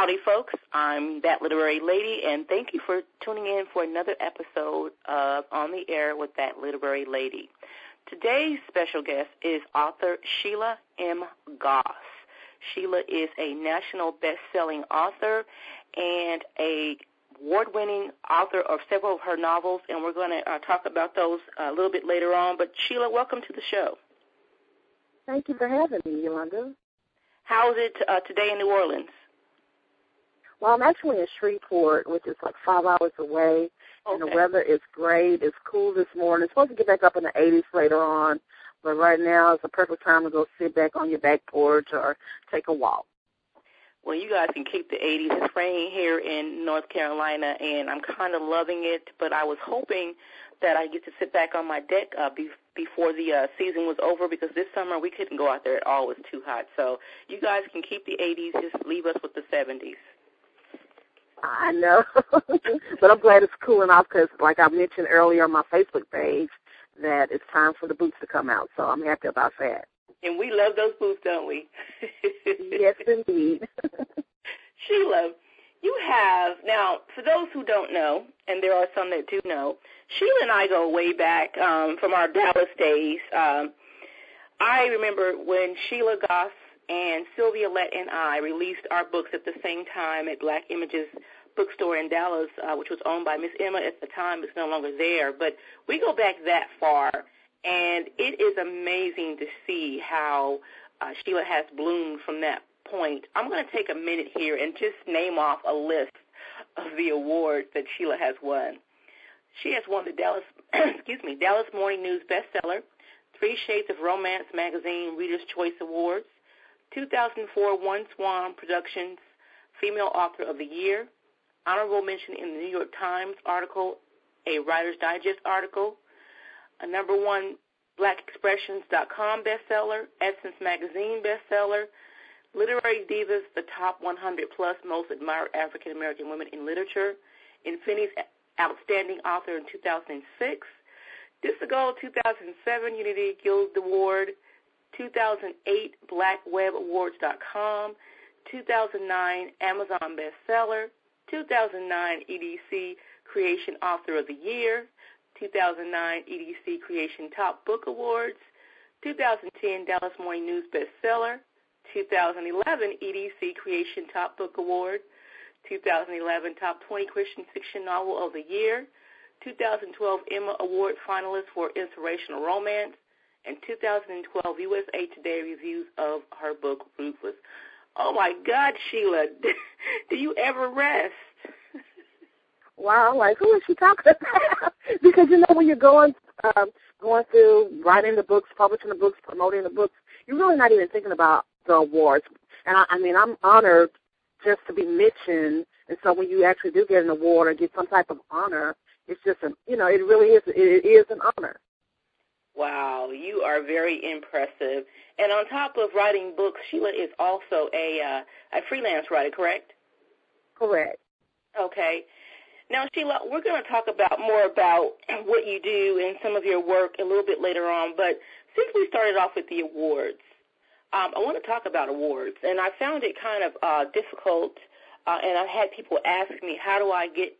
Howdy, folks. I'm That Literary Lady, and thank you for tuning in for another episode of On the Air with That Literary Lady. Today's special guest is author Shelia M. Goss. Shelia is a national best-selling author and a award-winning author of several of her novels, and we're going to talk about those a little bit later on. But, Shelia, welcome to the show. Thank you for having me, Yolanda. How is it today in New Orleans? Well, I'm actually in Shreveport, which is like 5 hours away, and the weather is great. It's cool this morning. It's supposed to get back up in the 80s later on, but right now it's a perfect time to go sit back on your back porch or take a walk. Well, you guys can keep the 80s. It's raining here in North Carolina, and I'm kind of loving it, but I was hoping that I get to sit back on my deck before the season was over, because this summer we couldn't go out there at all. It was too hot. So you guys can keep the 80s. Just leave us with the 70s. I know, but I'm glad it's cooling off because, like I mentioned earlier on my Facebook page, that it's time for the boots to come out, so I'm happy about that. And we love those boots, don't we? Yes, indeed. Shelia, you have, now, for those who don't know, and there are some that do know, Shelia and I go way back from our Dallas days. I remember when Shelia Goss and Sylvia Lett and I released our books at the same time at Black Images bookstore in Dallas, which was owned by Miss Emma at the time. It's no longer there, but we go back that far, and it is amazing to see how Shelia has bloomed from that point. I'm going to take a minute here and just name off a list of the awards that Shelia has won. She has won the Dallas Morning News bestseller, 3 Shades of Romance Magazine Reader's Choice Awards, 2004 One Swan Productions Female Author of the Year, honorable mention in the New York Times article, a Writer's Digest article, a #1 BlackExpressions.com bestseller, Essence Magazine bestseller, Literary Divas, the top 100 plus most admired African American women in literature, Infinity's Outstanding Author in 2006, Disco 2007 Unity Guild Award, 2008 BlackWebAwards.com, 2009 Amazon bestseller, 2009 EDC Creation Author of the Year, 2009 EDC Creation Top Book Awards, 2010 Dallas Morning News bestseller, 2011 EDC Creation Top Book Award, 2011 Top 20 Christian Fiction Novel of the Year, 2012 Emma Award finalist for Inspirational Romance, and 2012 USA Today reviews of her book, Ruthless. Oh, my God, Shelia, do you ever rest? Wow, like, who is she talking about? Because, you know, when you're going through writing the books, publishing the books, promoting the books, you're really not even thinking about the awards. And, I mean, I'm honored just to be mentioned. And so when you actually do get an award or get some type of honor, it's just, it really is, it is an honor. Wow, you are very impressive. And on top of writing books, Shelia is also a freelance writer, correct? Correct. Okay. Now, Shelia, we're going to talk more about what you do and some of your work a little bit later on, but since we started off with the awards, I want to talk about awards, and I found it kind of difficult, and I've had people ask me, how do I get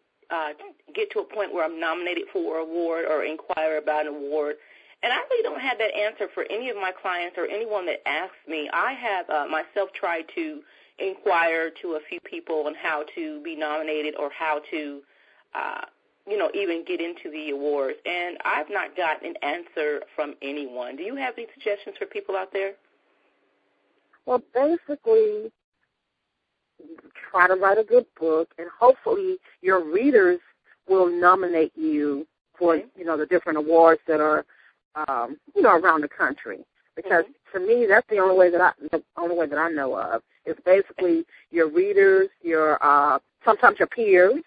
to a point where I'm nominated for an award or inquire about an award? And I really don't have that answer for any of my clients or anyone that asks me. I have myself tried to inquire to a few people on how to be nominated or how to, even get into the awards. And I've not gotten an answer from anyone. Do you have any suggestions for people out there? Well, basically, try to write a good book, and hopefully your readers will nominate you for, the different awards that are around the country. Because to me, that's the only way that I know of. Is basically your readers, your sometimes your peers.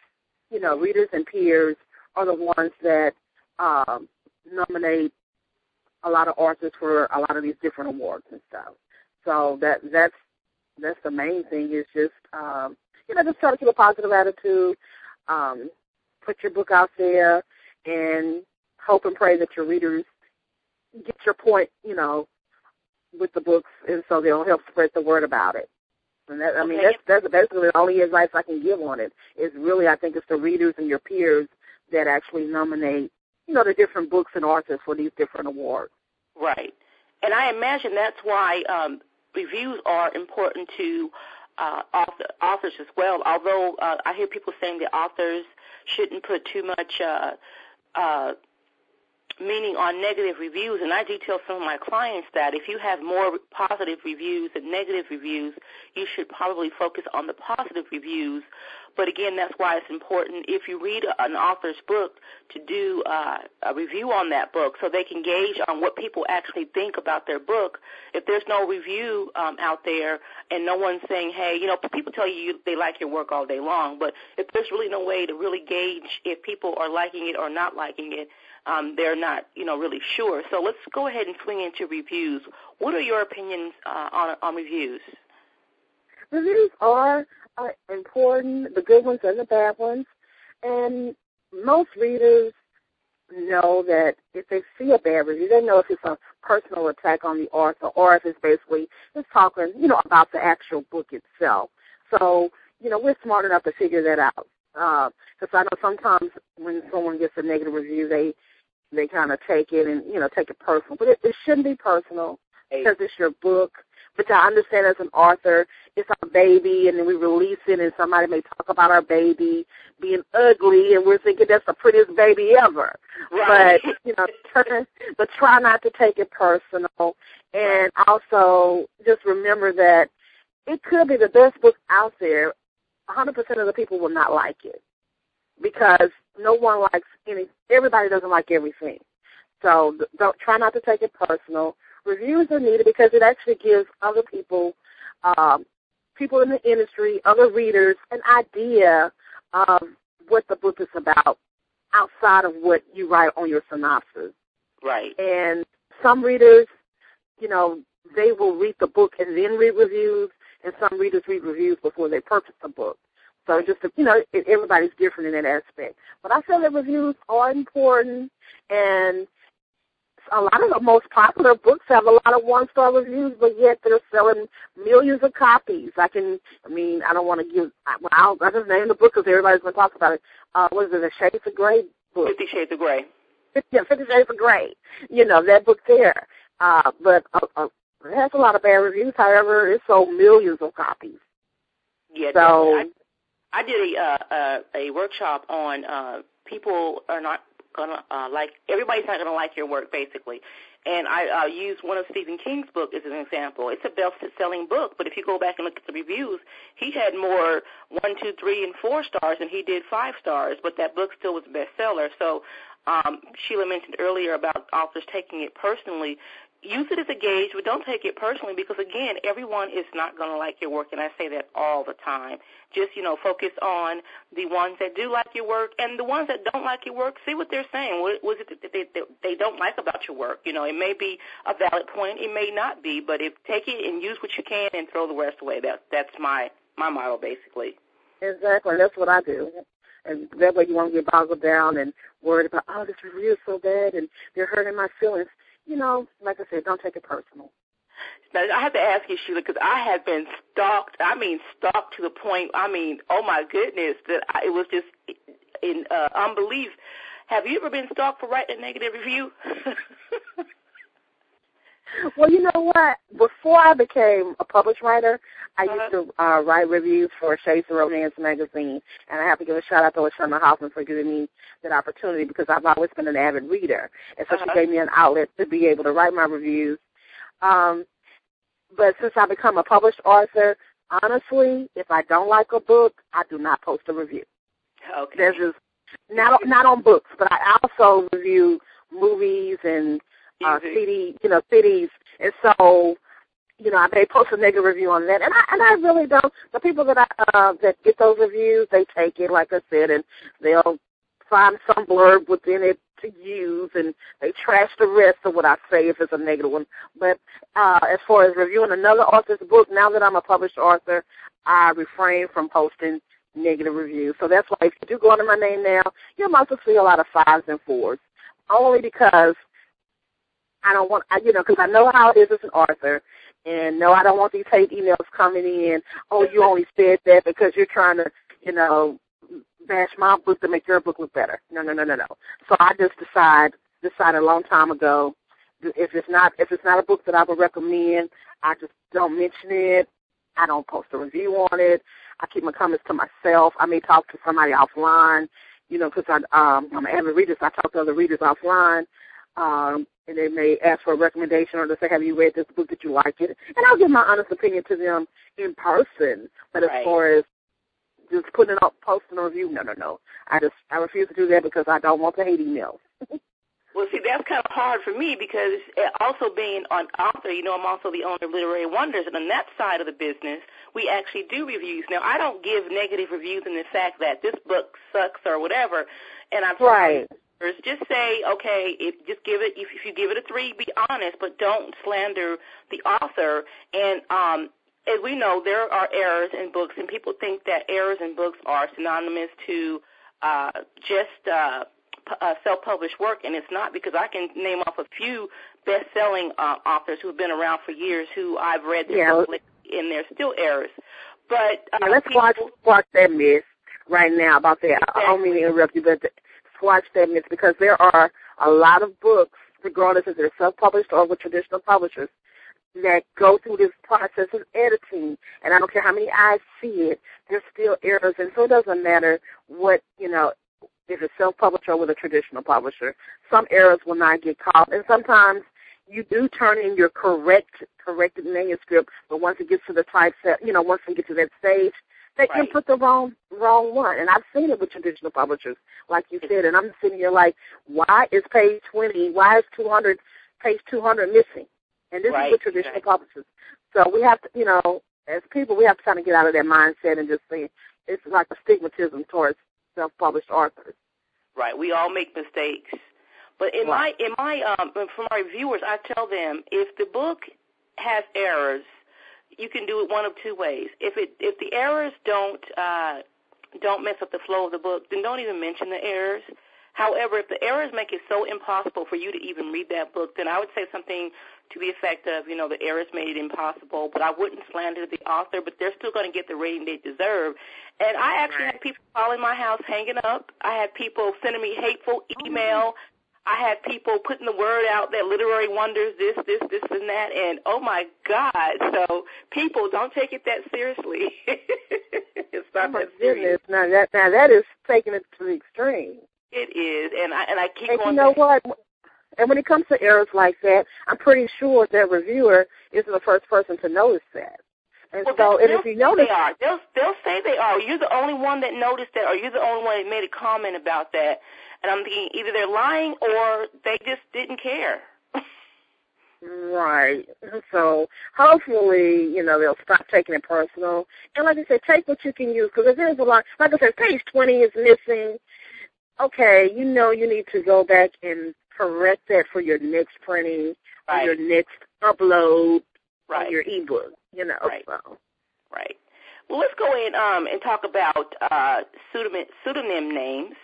Readers and peers are the ones that nominate a lot of authors for a lot of these different awards and stuff. So that's the main thing. Is just just try to keep a positive attitude. Put your book out there and hope and pray that your readers get your point, with the books, and so they'll help spread the word about it. And that, I mean, that's basically the only advice I can give on it. Is really, I think it's the readers and your peers that actually nominate, the different books and authors for these different awards. Right. And I imagine that's why reviews are important to authors as well, although I hear people saying that authors shouldn't put too much meaning on negative reviews, and I do tell some of my clients that if you have more positive reviews than negative reviews, you should probably focus on the positive reviews. But again, that's why it's important if you read an author's book to do a review on that book so they can gauge on what people actually think about their book. If there's no review out there and no one's saying, hey, people tell you they like your work all day long, but if there's really no way to really gauge if people are liking it or not liking it, they're not, really sure. So let's go ahead and swing into reviews. What are your opinions on reviews? Reviews are important, the good ones and the bad ones. And most readers know that if they see a bad review, they know if it's a personal attack on the author or if it's basically just talking, about the actual book itself. So, we're smart enough to figure that out. Because I know sometimes when someone gets a negative review, they kind of take it and, take it personal. But it shouldn't be personal because it's your book. But I understand as an author, it's our baby, and then we release it, and somebody may talk about our baby being ugly, and we're thinking that's the prettiest baby ever. Right. But try not to take it personal. And also just remember that it could be the best book out there. 100% of the people will not like it because no one likes everybody doesn't like everything. So try not to take it personal. Reviews are needed because it actually gives other people, people in the industry, other readers, an idea of what the book is about outside of what you write on your synopsis. Right. And some readers, they will read the book and then read reviews, and some readers read reviews before they purchase the book. So just, everybody's different in that aspect. But I feel that reviews are important, and a lot of the most popular books have a lot of one-star reviews, but yet they're selling millions of copies. I don't want to give, I'll just name the book because everybody's going to talk about it. What is it, the Shades of Grey book? 50 Shades of Grey. 50 Shades of Grey. That book there. But it has a lot of bad reviews. However, it sold millions of copies. Yeah, so I did a workshop on people are not going to everybody's not going to like your work, basically. And I used one of Stephen King's book as an example. It's a best-selling book, but if you go back and look at the reviews, he had more 1, 2, 3, and 4 stars than he did 5 stars, but that book still was a bestseller. So Sheila mentioned earlier about authors taking it personally. Use it as a gauge, but don't take it personally because, again, everyone is not going to like your work, and I say that all the time. Just, focus on the ones that do like your work, and the ones that don't like your work, see what they're saying. What is it that they don't like about your work? It may be a valid point. It may not be, but take it and use what you can and throw the rest away. That's my model, basically. Exactly. That's what I do. And that way you won't get boggled down and worried about, this review is so bad, and they're hurting my feelings. Like I said, don't take it personal. Now, I have to ask you, Sheila, because I have been stalked. Stalked to the point, oh, my goodness, that it was just in unbelief. Have you ever been stalked for writing a negative review? Well, you know what? Before I became a published writer, I used to write reviews for Shades of Romance magazine, and I have to give a shout-out to Lashana Hoffman for giving me that opportunity because I've always been an avid reader, and so she gave me an outlet to be able to write my reviews. But since I've become a published author, honestly, if I don't like a book, I do not post a review. Okay. There's just not on books, but I also review movies and CDs, and so, I may post a negative review on that, and I really don't. The people that that get those reviews, they take it, like I said, and they'll find some blurb within it to use, and they trash the rest of what I say if it's a negative one. But as far as reviewing another author's book, now that I'm a published author, I refrain from posting negative reviews. So that's why if you do go under my name now, you'll also see a lot of 5s and 4s, only because I don't want, because I know how it is as an author. And no, I don't want these hate emails coming in. Oh, you only said that because you're trying to, bash my book to make your book look better. No. So I just decided a long time ago, if it's not a book that I would recommend, I just don't mention it. I don't post a review on it. I keep my comments to myself. I may talk to somebody offline, because I'm an avid reader, so I talk to other readers offline. And they may ask for a recommendation or they say, have you read this book? Did you like it? And I'll give my honest opinion to them in person. But as far as just putting it up, posting a review, no. I refuse to do that because I don't want the hate emails. Well, see, that's kind of hard for me because also being an author, I'm also the owner of Literary Wonders, and on that side of the business, we actually do reviews. Now, I don't give negative reviews in the fact that this book sucks or whatever, and I'm right. Just say, okay, if you give it a 3, be honest, but don't slander the author. And as we know, there are errors in books, and people think that errors in books are synonymous to just self-published work, and it's not, because I can name off a few best-selling authors who have been around for years who I've read their book, and there's still errors. But let's watch that myth right now about that. Exactly. I don't mean to interrupt you, but watch that myth, because there are a lot of books, regardless if they're self-published or with traditional publishers, that go through this process of editing, and I don't care how many eyes see it, there's still errors, and so it doesn't matter what, if it's self-published or with a traditional publisher. Some errors will not get caught, and sometimes you do turn in your corrected manuscript, but once it gets to the typeset, once we get to that stage, they can put the wrong one. And I've seen it with traditional publishers, like you said, and I'm sitting here like, why is page 20, why is page 200 missing? And this is with traditional publishers. So we have to, as people, we have to kind of get out of that mindset and just say it's like a stigmatism towards self-published authors. Right. We all make mistakes. But for my reviewers, I tell them, if the book has errors, you can do it one of 2 ways. If the errors don't mess up the flow of the book, then don't even mention the errors. However, if the errors make it so impossible for you to even read that book, then I would say something to the effect of, the errors made it impossible, but I wouldn't slander the author, but they're still going to get the rating they deserve. And I actually had people calling my house hanging up. I had people sending me hateful email. I had people putting the word out that Literary Wonders, this, and that, and oh, my God. So people, don't take it that seriously. It's not that serious. Now that is taking it to the extreme. It is, and I keep on. You know what? And when it comes to errors like that, I'm pretty sure that reviewer isn't the first person to notice that. And if you notice, they'll say they are. You're the only one that noticed that, or you're the only one that made a comment about that. And I'm thinking either they're lying or they just didn't care. Right. So hopefully, they'll stop taking it personal. And like I said, take what you can use, because if there's a lot, like I said, page 20 is missing. Okay, you need to go back and correct that for your next printing or your next upload on your ebook, Right. So. Right. Well, let's go in and talk about pseudonym names.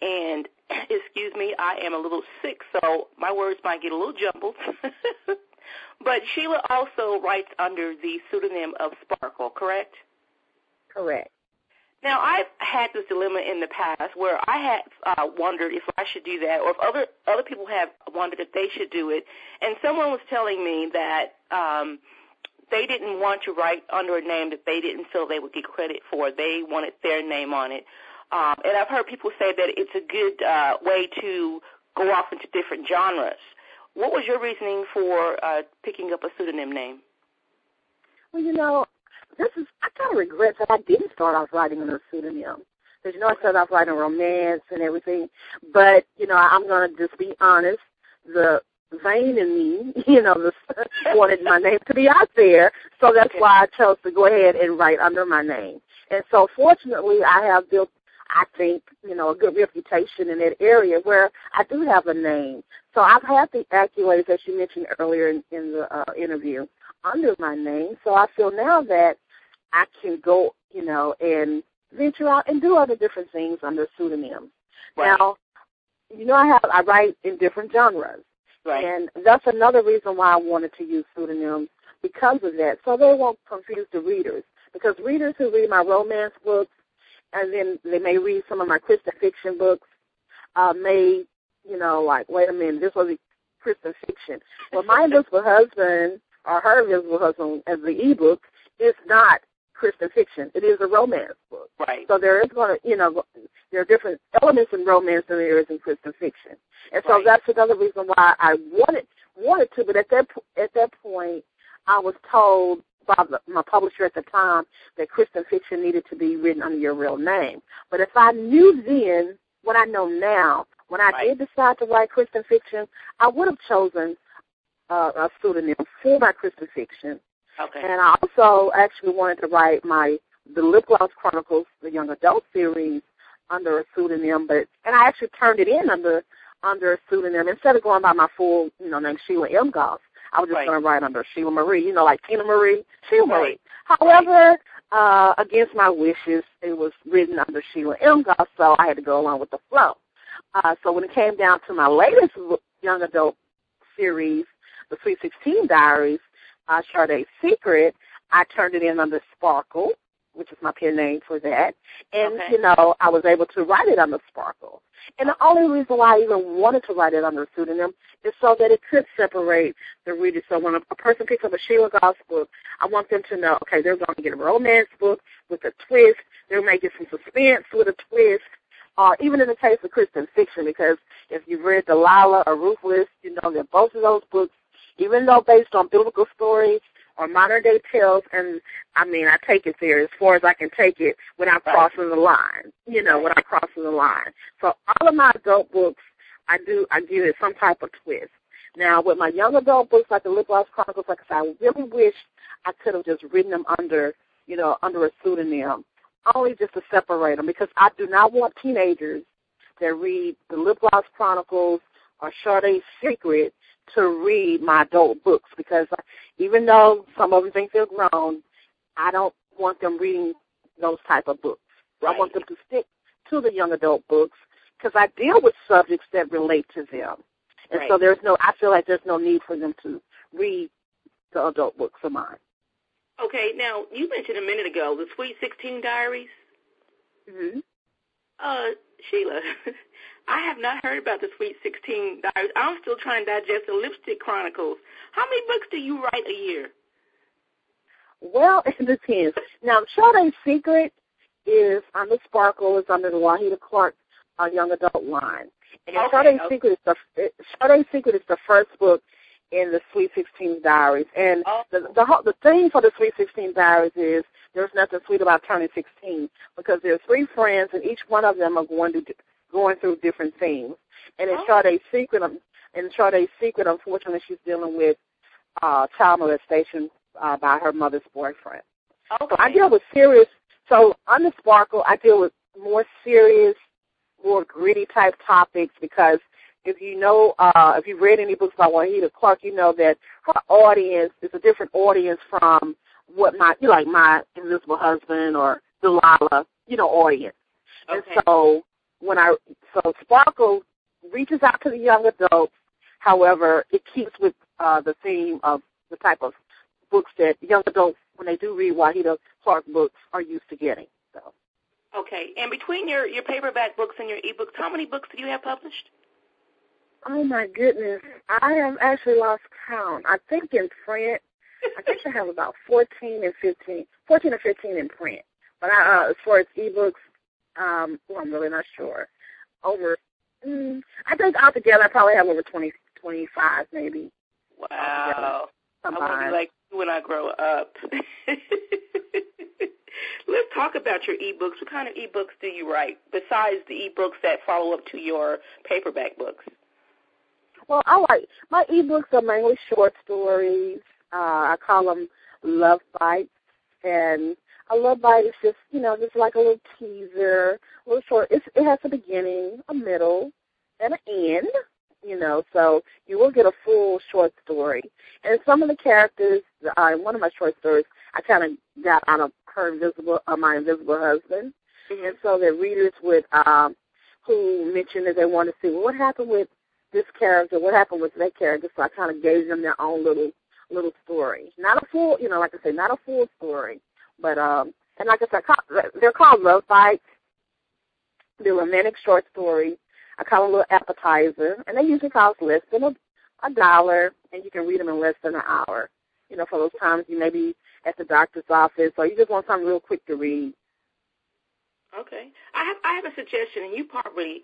And, excuse me, I am a little sick, so my words might get a little jumbled. But Shelia also writes under the pseudonym of Sparkle, correct? Correct. Now, I've had this dilemma in the past where I have wondered if I should do that, or if other people have wondered if they should do it. And someone was telling me that they didn't want to write under a name that they didn't feel they would get credit for. They wanted their name on it. And I've heard people say that it's a good way to go off into different genres. What was your reasoning for picking up a pseudonym name? Well, I kind of regret that I didn't start off writing under a pseudonym. Because, I started off writing romance and everything. But, I'm going to just be honest. The vein in me, wanted my name to be out there. So that's why I chose to go ahead and write under my name. And so, fortunately, I have built, I think, a good reputation in that area where I do have a name. So I've had the accolades, as you mentioned earlier in the interview, under my name. So I feel now that I can go, and venture out and do other different things under pseudonyms. Right. Now, I write in different genres. Right. And that's another reason why I wanted to use pseudonyms, because of that, so they won't confuse the readers. Because readers who read my romance books, and then they may read some of my Christian fiction books, may, like, wait a minute, this was a Christian fiction. Well, My Invisible Husband, or Her Invisible Husband, as the ebook, is not Christian fiction. It is a romance book. Right. So there is going to, there are different elements in romance than there is in Christian fiction. And so that's another reason why I wanted to, but at that point, I was told by my publisher at the time that Christian fiction needed to be written under your real name. But if I knew then what I know now, when I did decide to write Christian fiction, I would have chosen a pseudonym for my Christian fiction. Okay. And I also actually wanted to write the Lip Gloss Chronicles, the young adult series, under a pseudonym, and I actually turned it in under a pseudonym instead of going by my full name, Shelia M. Goss. I was just going to write under Sheila Marie, like Tina Marie, Sheila Marie. However, against my wishes, it was written under Sheila M. Goss, so I had to go along with the flow. So when it came down to my latest young adult series, the Sweet 16 Diaries, Sade's Secret, I turned it in under Sparkle, which is my pen name for that. And, I was able to write it under Sparkle. And the only reason why I even wanted to write it under a pseudonym is so that it could separate the reader. So when a person picks up a Sheila Goss book, I want them to know, okay, they're going to get a romance book with a twist. They may get some suspense with a twist. Even in the case of Christian fiction, because if you've read Delilah or Ruthless, you know that both of those books, even though based on biblical stories or modern-day tales, and, I take it there as far as I can take it without crossing the line, without crossing the line. So all of my adult books, I give it some type of twist. Now, with my young adult books, like the Lip Gloss Chronicles, like I said, I really wish I could have just written them under a pseudonym, only just to separate them, because I do not want teenagers that read the Lip Gloss Chronicles or Sade's Secret to read my adult books, because even though some of them think they're grown, I don't want them reading those type of books. I want them to stick to the young adult books, because I deal with subjects that relate to them. And so I feel like there's no need for them to read the adult books of mine. Okay, now, you mentioned a minute ago the Sweet 16 Diaries. Mm-hmm. Sheila, I have not heard about the Sweet 16 Diaries. I'm still trying to digest the Lipstick Chronicles. How many books do you write a year? Well, it depends. Now, Sade's Secret is under Sparkle, is under the Wahida Clark young adult line. And Sade's Secret is the first book in the Sweet 16 Diaries. And the theme for the Sweet 16 Diaries is there's nothing sweet about turning 16, because there are 3 friends, and each one of them are going through different themes. And in Sade's Secret, unfortunately, she's dealing with child molestation by her mother's boyfriend. Okay. So I deal with serious. So under Sparkle, I deal with more serious, more gritty type topics, because if you've read any books by Wahida Clark, you know that her audience is a different audience from what My Invisible Husband or Delilah, audience. Okay. And so Sparkle reaches out to the young adults. However, it keeps with the theme of the type of books that young adults, when they do read Wahida Clark books, are used to getting. So. Okay. And between your paperback books and your e-books, how many books do you have published? Oh, my goodness. I have actually lost count. I think in print, I have about 14 or 15 in print. But as far as e-books, I'm really not sure. I think altogether I probably have over 20, 25 maybe. Wow. I want to be like you when I grow up. Let's talk about your e-books. What kind of e-books do you write besides the e-books that follow up to your paperback books? Well, my e-books are mainly short stories. I call them Love Bites. And a Love Bite is just like a little teaser, a little short. It has a beginning, a middle, and an end, so you will get a full short story. And some of the characters, in one of my short stories, I kind of got out of My Invisible Husband. Mm-hmm. And so the readers who mentioned that they want to see, well, what happened with this character, what happened with that character, so I kind of gave them their own little little story. Not a full, like I say, not a full story. But, and like I said, they're called love bites. They're romantic short stories. I call them a little appetizer. And they usually cost less than $1, and you can read them in less than an hour. For those times you may be at the doctor's office or you just want something real quick to read. Okay. I have a suggestion, and you probably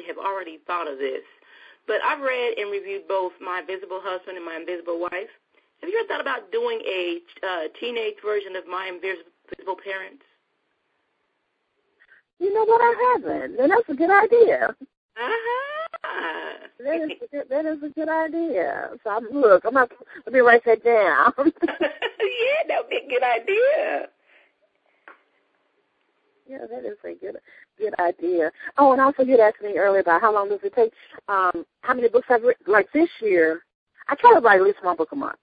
have already thought of this, but I've read and reviewed both My Invisible Husband and My Invisible Wife. Have you ever thought about doing a teenage version of My Invisible Parents? You know what, I haven't, and that's a good idea. Uh-huh. That is a good idea. So let me write that down. Yeah, that would be a good idea. Yeah, that is a good idea. Oh, and also you'd asked me earlier about how long does it take, how many books I've written. Like this year, I try to write at least one book a month.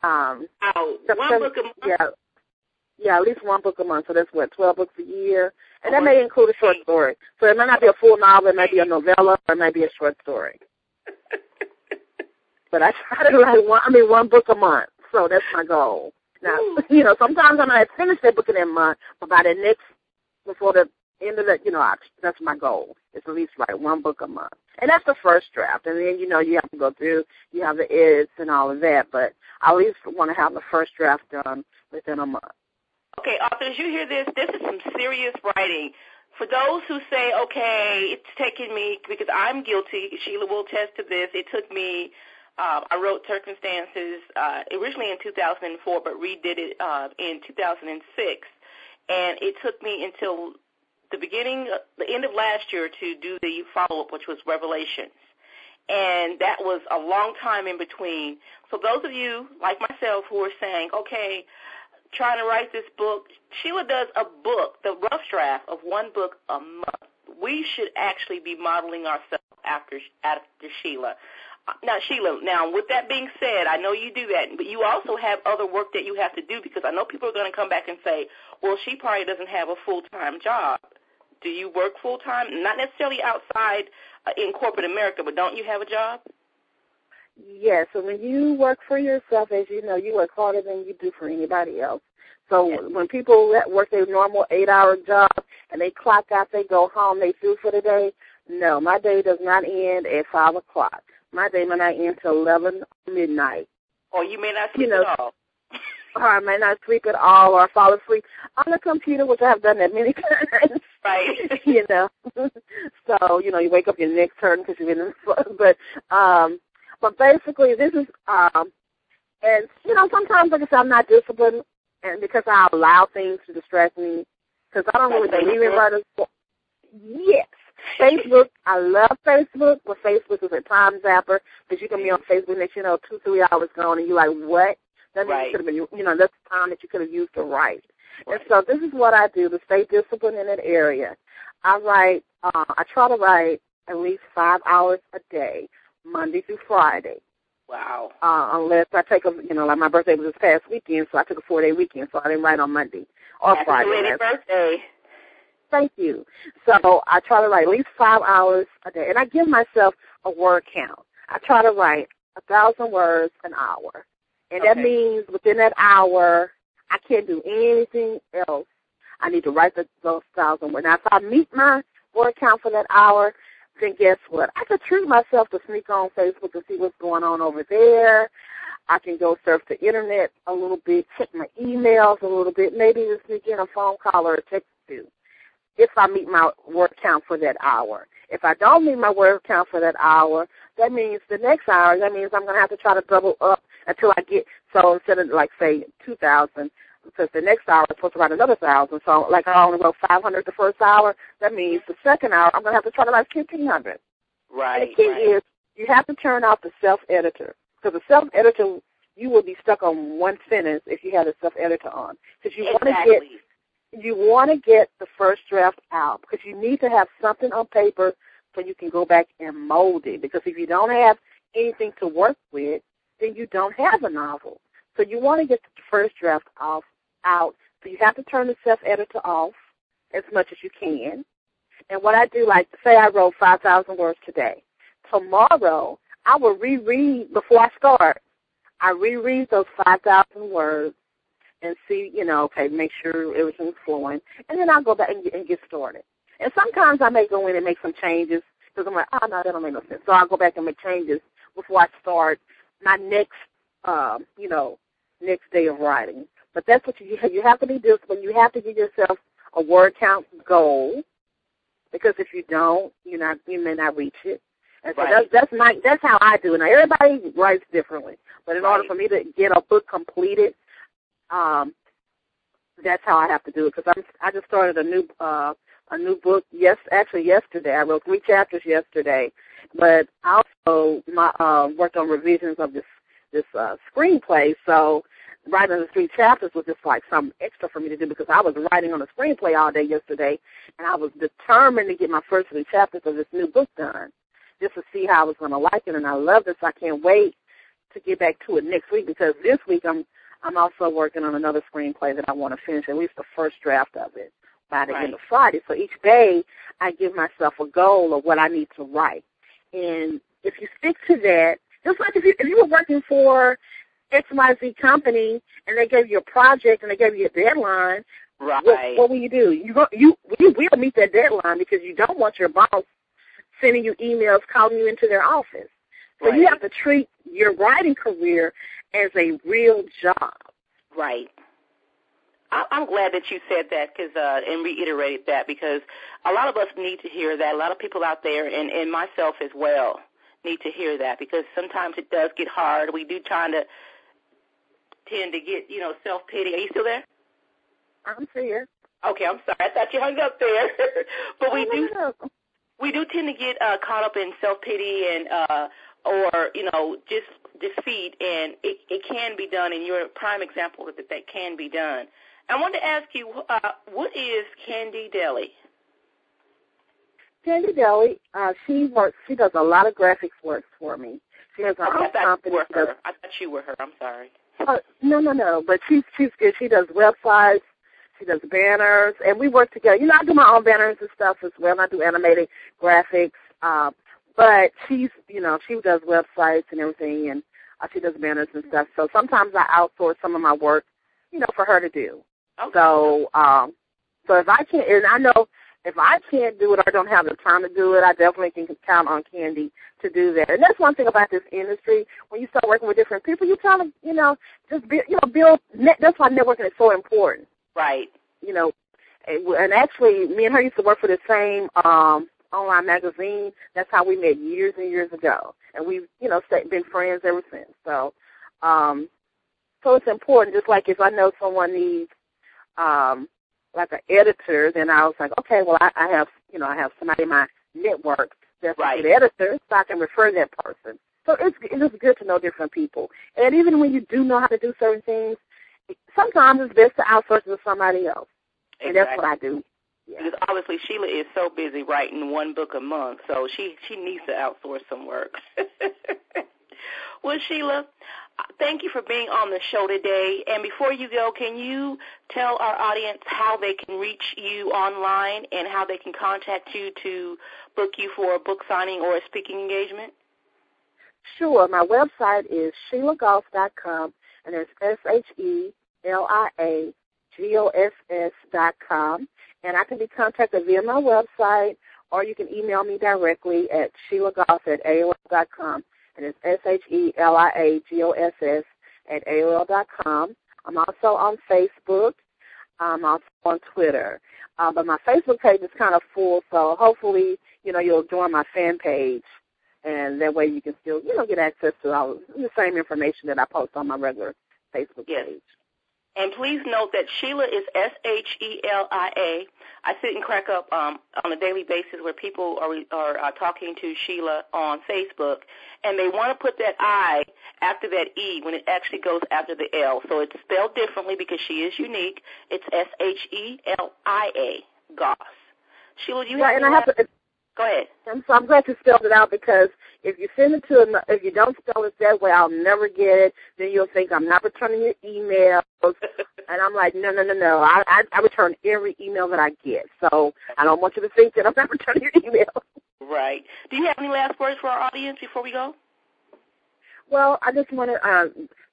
One book a month? Yeah, at least one book a month. So that's 12 books a year. And that may include a short story. So it may not be a full novel, it may be a novella, or it may be a short story. But I try to write one book a month. So that's my goal. Now, sometimes I might finish that book in that month, but by before the end of that's my goal. It's at least write one book a month. And that's the first draft. And then, you have to go through, you have the edits and all of that. But I at least want to have the first draft done within a month. Okay, authors, you hear this? This is some serious writing. For those who say, okay, it's taken me, because I'm guilty, Sheila will attest to this, it took me, I wrote Circumstances originally in 2004, but redid it in 2006. And it took me until the end of last year to do the follow-up, which was Revelations. And that was a long time in between. So those of you, like myself, who are saying, okay, trying to write this book, Sheila does a book, the rough draft of one book a month. We should actually be modeling ourselves after Sheila. Now, Sheila, with that being said, I know you do that, but you also have other work that you have to do, because I know people are going to come back and say, well, she probably doesn't have a full-time job. Do you work full-time? Not necessarily outside in corporate America, but don't you have a job? Yes, so when you work for yourself, as you know, you work harder than you do for anybody else. So when people work their normal 8-hour job and they clock out, they go home, they through for the day, no, my day does not end at 5 o'clock. My day may not end till 11 midnight. Or you may not sleep at all. Or I may not sleep at all, or fall asleep on the computer, which I have done that many times. Right. So, you wake up, your neck's hurting because you've been in the but basically this is, and, sometimes, like I said, I'm not disciplined, and because I allow things to distract me, because I don't really believe in writers. Yes. Facebook, I love Facebook, but Facebook is a time zapper, because you can be on Facebook next, 2-3 hours gone, and you're like, what? That means you could have been, that's the time that you could have used to write. Right. And so this is what I do to stay disciplined in that area. I try to write at least 5 hours a day, Monday through Friday. Wow. Unless I take like my birthday was this past weekend, so I took a 4-day weekend, so I didn't write on Monday or Friday. Happy birthday. Thank you. So I try to write at least 5 hours a day, and I give myself a word count. I try to write 1,000 words an hour, and that means within that hour, I can't do anything else. I need to write those 1,000 words. Now, if I meet my word count for that hour, then guess what? I could treat myself to sneak on Facebook and see what's going on over there. I can go surf the Internet a little bit, check my emails a little bit, maybe even sneak in a phone call or a text too, if I meet my word count for that hour. If I don't meet my word count for that hour, that means the next hour, I'm going to have to try to double up until I get, so instead of say 2,000, because the next hour I'm supposed to write another 1,000. So like I only wrote 500 the first hour, that means the second hour I'm going to have to try to write 1,500. Right. And the key is you have to turn off the self-editor. Because the self-editor, you will be stuck on one sentence if you have the self-editor on. Because you want to get the first draft out, because you need to have something on paper so you can go back and mold it. Because if you don't have anything to work with, then you don't have a novel. So you want to get the first draft out. So you have to turn the self-editor off as much as you can. And what I do, like say I wrote 5,000 words today. Tomorrow, I will reread before I start. I reread those 5,000 words and see, okay, make sure everything's flowing. And then I'll go back and get started. And sometimes I may go in and make some changes because I'm like, oh, no, that don't make no sense. So I'll go back and make changes before I start my next, next day of writing. But that's what you have to be disciplined. You have to give yourself a word count goal because if you don't, you may not reach it. And so that's how I do it. Now, everybody writes differently. But in order for me to get a book completed, that's how I have to do it because I just started a new book yesterday. I wrote 3 chapters yesterday, but I also worked on revisions of this screenplay. So writing the 3 chapters was just like something extra for me to do because I was writing on a screenplay all day yesterday, and I was determined to get my first 3 chapters of this new book done just to see how I was going to like it. And I love this. I can't wait to get back to it next week because this week I'm also working on another screenplay that I want to finish, at least the first draft of it, by the end of Friday. So each day I give myself a goal of what I need to write. And if you stick to that, just like if you were working for XYZ company and they gave you a project and they gave you a deadline, what will you do? You will meet that deadline because you don't want your boss sending you emails, calling you into their office. So you have to treat your writing career as a real job. Right. I'm glad that you said that and reiterated that because a lot of us need to hear that. A lot of people out there, and myself as well, need to hear that because sometimes it does get hard. We do tend to get, self-pity. Are you still there? I'm here. Okay, I'm sorry. I thought you hung up there. But we do tend to get caught up in self-pity and or just defeat, and it can be done, and you're a prime example that can be done. I wanted to ask you, what is Candy Deli? Candy Deli, she does a lot of graphics work for me. She has her own company. I thought you were her. I'm sorry. No. But she's good. She does websites. She does banners, and we work together. I do my own banners and stuff as well. I do animated graphics. But she does websites and everything, and she does banners and stuff. So sometimes I outsource some of my work, for her to do. Okay. So if I can't, and I know if I can't do it or don't have the time to do it, I definitely can count on Candy to do that. And that's one thing about this industry. When you start working with different people, you kind of, just build. That's why networking is so important. Right. And actually, me and her used to work for the same online magazine. That's how we met years and years ago, and we've been friends ever since. So it's important. Just like if I know someone needs like an editor, then I was like, okay, well I have somebody in my network that's a good editor, so I can refer that person. So it's good to know different people, and even when you do know how to do certain things, sometimes it's best to outsource it to somebody else, and that's what I do. Yeah. Because obviously Sheila is so busy writing 1 book a month, so she needs to outsource some work. Well, Sheila, thank you for being on the show today. And before you go, can you tell our audience how they can reach you online and how they can contact you to book you for a book signing or a speaking engagement? Sure. My website is SheliaGoss.com, and it's SheliaGoss.com. And I can be contacted via my website, or you can email me directly at SheliaGoss@AOL.com. And it's SheliaGoss@AOL.com. I'm also on Facebook. I'm also on Twitter. But my Facebook page is kind of full, so hopefully, you'll join my fan page. And that way you can still, get access to all the same information that I post on my regular Facebook page. And please note that Shelia is Shelia. I sit and crack up on a daily basis where people are talking to Shelia on Facebook, and they want to put that I after that E when it actually goes after the L. So it's spelled differently because she is unique. It's Shelia, Goss. Shelia, you go ahead. And so I'm glad you spelled it out because if you send it if you don't spell it that way, I'll never get it. Then you'll think I'm not returning your emails. And I'm like, no. I return every email that I get. So I don't want you to think that I'm not returning your email. Right. Do you have any last words for our audience before we go? Well, I just wanted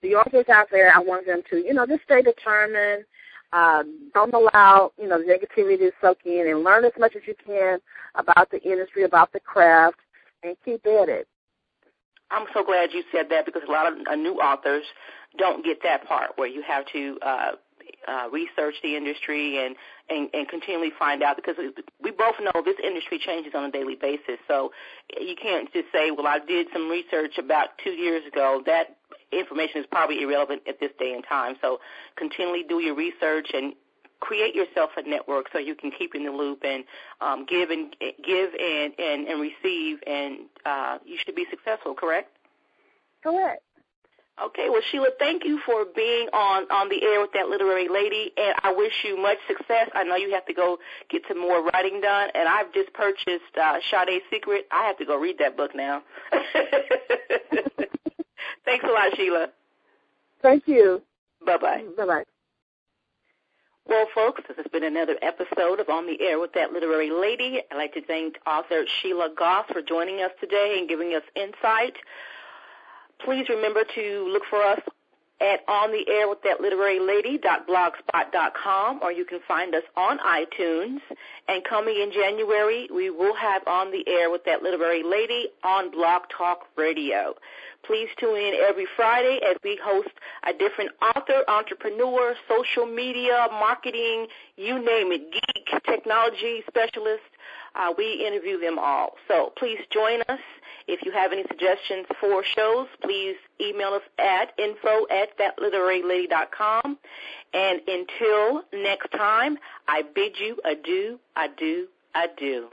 the authors out there, I want them to, just stay determined. Don't allow, negativity to soak in, and learn as much as you can about the industry, about the craft, and keep at it. I'm so glad you said that, because a lot of new authors don't get that part where you have to research the industry and continually find out, because we both know this industry changes on a daily basis. So you can't just say, well, I did some research about 2 years ago. That information is probably irrelevant at this day and time. So continually do your research and create yourself a network so you can keep in the loop and give and receive, and you should be successful, correct? Correct. Okay, well, Shelia, thank you for being on the air with that literary lady, and I wish you much success. I know you have to go get some more writing done, and I've just purchased Sade's Secret. I have to go read that book now. Thanks a lot, Shelia. Thank you. Bye-bye. Bye-bye. Well, folks, this has been another episode of On the Air with that literary lady. I'd like to thank author Shelia Goss for joining us today and giving us insight. Please remember to look for us at ontheairwiththatliterarylady.blogspot.com, or you can find us on iTunes. And coming in January, we will have On the Air with That Literary Lady on Blog Talk Radio. Please tune in every Friday as we host a different author, entrepreneur, social media, marketing, you name it, geek, technology specialist. We interview them all. So please join us. If you have any suggestions for shows, please email us at info@thatliterarylady.com. And until next time, I bid you adieu, adieu, adieu.